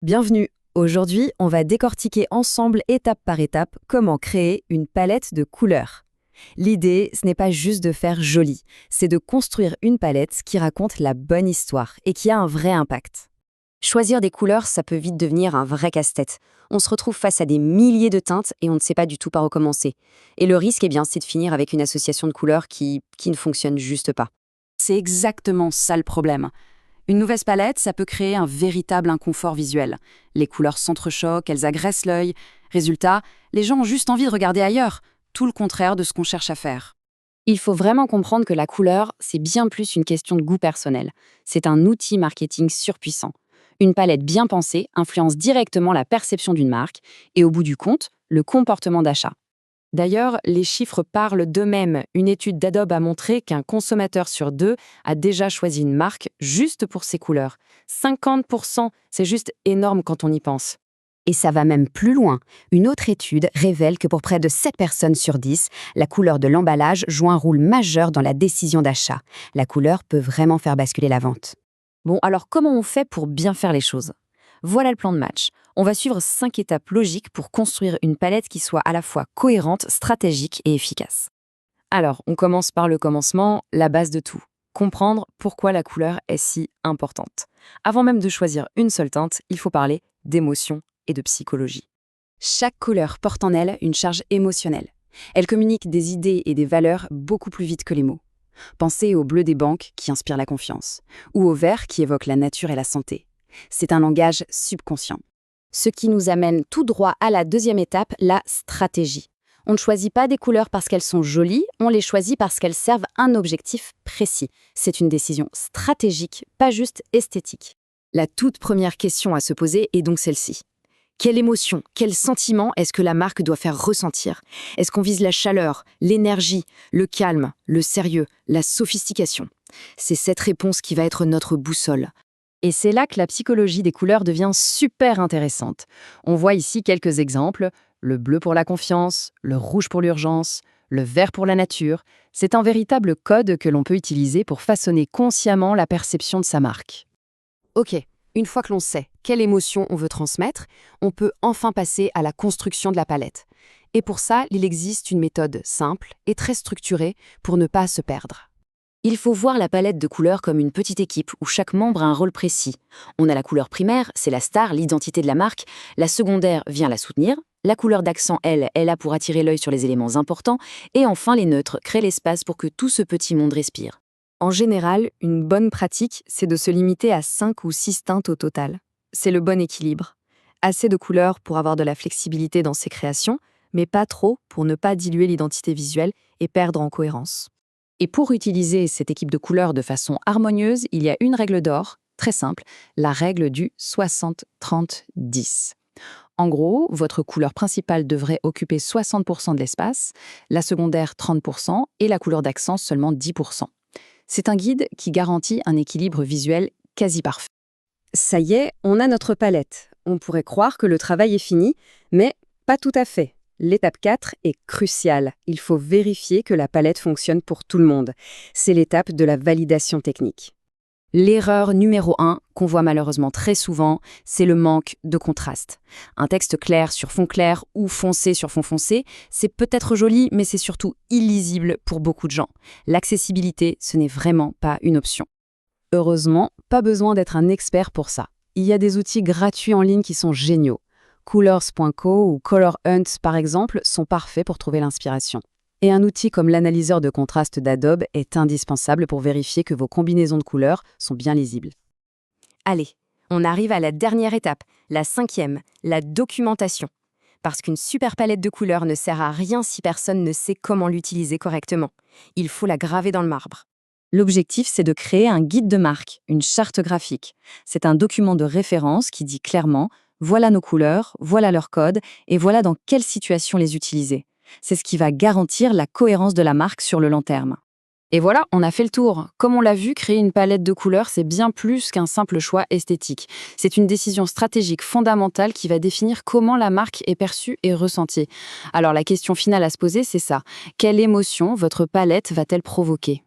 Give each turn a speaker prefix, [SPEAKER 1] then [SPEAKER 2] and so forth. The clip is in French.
[SPEAKER 1] Bienvenue. Aujourd'hui, on va décortiquer ensemble, étape par étape, comment créer une palette de couleurs. L'idée, ce n'est pas juste de faire joli, c'est de construire une palette qui raconte la bonne histoire et qui a un vrai impact.
[SPEAKER 2] Choisir des couleurs, ça peut vite devenir un vrai casse-tête. On se retrouve face à des milliers de teintes et on ne sait pas du tout par où commencer. Et le risque, c'est de finir avec une association de couleurs qui ne fonctionne juste pas.
[SPEAKER 3] C'est exactement ça le problème. Une mauvaise palette, ça peut créer un véritable inconfort visuel. Les couleurs s'entrechoquent, elles agressent l'œil. Résultat, les gens ont juste envie de regarder ailleurs, tout le contraire de ce qu'on cherche à faire.
[SPEAKER 2] Il faut vraiment comprendre que la couleur, c'est bien plus une question de goût personnel. C'est un outil marketing surpuissant. Une palette bien pensée influence directement la perception d'une marque et au bout du compte, le comportement d'achat.
[SPEAKER 1] D'ailleurs, les chiffres parlent d'eux-mêmes. Une étude d'Adobe a montré qu'un consommateur sur deux a déjà choisi une marque juste pour ses couleurs. 50%, c'est juste énorme quand on y pense.
[SPEAKER 2] Et ça va même plus loin. Une autre étude révèle que pour près de 7 personnes sur 10, la couleur de l'emballage joue un rôle majeur dans la décision d'achat. La couleur peut vraiment faire basculer la vente.
[SPEAKER 1] Bon, alors comment on fait pour bien faire les choses? Voilà le plan de match. On va suivre 5 étapes logiques pour construire une palette qui soit à la fois cohérente, stratégique et efficace. Alors, on commence par le commencement, la base de tout. Comprendre pourquoi la couleur est si importante. Avant même de choisir une seule teinte, il faut parler d'émotion et de psychologie. Chaque couleur porte en elle une charge émotionnelle. Elle communique des idées et des valeurs beaucoup plus vite que les mots. Pensez au bleu des banques qui inspire la confiance, ou au vert qui évoque la nature et la santé. C'est un langage subconscient.
[SPEAKER 2] Ce qui nous amène tout droit à la deuxième étape, la stratégie. On ne choisit pas des couleurs parce qu'elles sont jolies, on les choisit parce qu'elles servent un objectif précis. C'est une décision stratégique, pas juste esthétique.
[SPEAKER 1] La toute première question à se poser est donc celle-ci. Quelle émotion, quel sentiment est-ce que la marque doit faire ressentir? Est-ce qu'on vise la chaleur, l'énergie, le calme, le sérieux, la sophistication? C'est cette réponse qui va être notre boussole. Et c'est là que la psychologie des couleurs devient super intéressante. On voit ici quelques exemples. Le bleu pour la confiance, le rouge pour l'urgence, le vert pour la nature. C'est un véritable code que l'on peut utiliser pour façonner consciemment la perception de sa marque. Ok, une fois que l'on sait quelle émotion on veut transmettre, on peut enfin passer à la construction de la palette. Et pour ça, il existe une méthode simple et très structurée pour ne pas se perdre.
[SPEAKER 2] Il faut voir la palette de couleurs comme une petite équipe où chaque membre a un rôle précis. On a la couleur primaire, c'est la star, l'identité de la marque. La secondaire vient la soutenir. La couleur d'accent, elle, est là pour attirer l'œil sur les éléments importants. Et enfin, les neutres créent l'espace pour que tout ce petit monde respire. En général, une bonne pratique, c'est de se limiter à 5 ou 6 teintes au total. C'est le bon équilibre. Assez de couleurs pour avoir de la flexibilité dans ses créations, mais pas trop pour ne pas diluer l'identité visuelle et perdre en cohérence. Et pour utiliser cette équipe de couleurs de façon harmonieuse, il y a une règle d'or, très simple, la règle du 60-30-10. En gros, votre couleur principale devrait occuper 60% de l'espace, la secondaire 30% et la couleur d'accent seulement 10%. C'est un guide qui garantit un équilibre visuel quasi parfait. Ça y est, on a notre palette. On pourrait croire que le travail est fini, mais pas tout à fait. L'étape 4 est cruciale. Il faut vérifier que la palette fonctionne pour tout le monde. C'est l'étape de la validation technique. L'erreur numéro 1, qu'on voit malheureusement très souvent, c'est le manque de contraste. Un texte clair sur fond clair ou foncé sur fond foncé, c'est peut-être joli, mais c'est surtout illisible pour beaucoup de gens. L'accessibilité, ce n'est vraiment pas une option. Heureusement, pas besoin d'être un expert pour ça. Il y a des outils gratuits en ligne qui sont géniaux. Colors.co ou Color Hunt, par exemple, sont parfaits pour trouver l'inspiration. Et un outil comme l'analyseur de contraste d'Adobe est indispensable pour vérifier que vos combinaisons de couleurs sont bien lisibles. Allez, on arrive à la dernière étape, la 5e, la documentation. Parce qu'une super palette de couleurs ne sert à rien si personne ne sait comment l'utiliser correctement. Il faut la graver dans le marbre. L'objectif, c'est de créer un guide de marque, une charte graphique. C'est un document de référence qui dit clairement « Voilà nos couleurs, voilà leur code, et voilà dans quelle situation les utiliser ». C'est ce qui va garantir la cohérence de la marque sur le long terme. Et voilà, on a fait le tour. Comme on l'a vu, créer une palette de couleurs, c'est bien plus qu'un simple choix esthétique. C'est une décision stratégique fondamentale qui va définir comment la marque est perçue et ressentie. Alors la question finale à se poser, c'est ça. Quelle émotion votre palette va-t-elle provoquer ?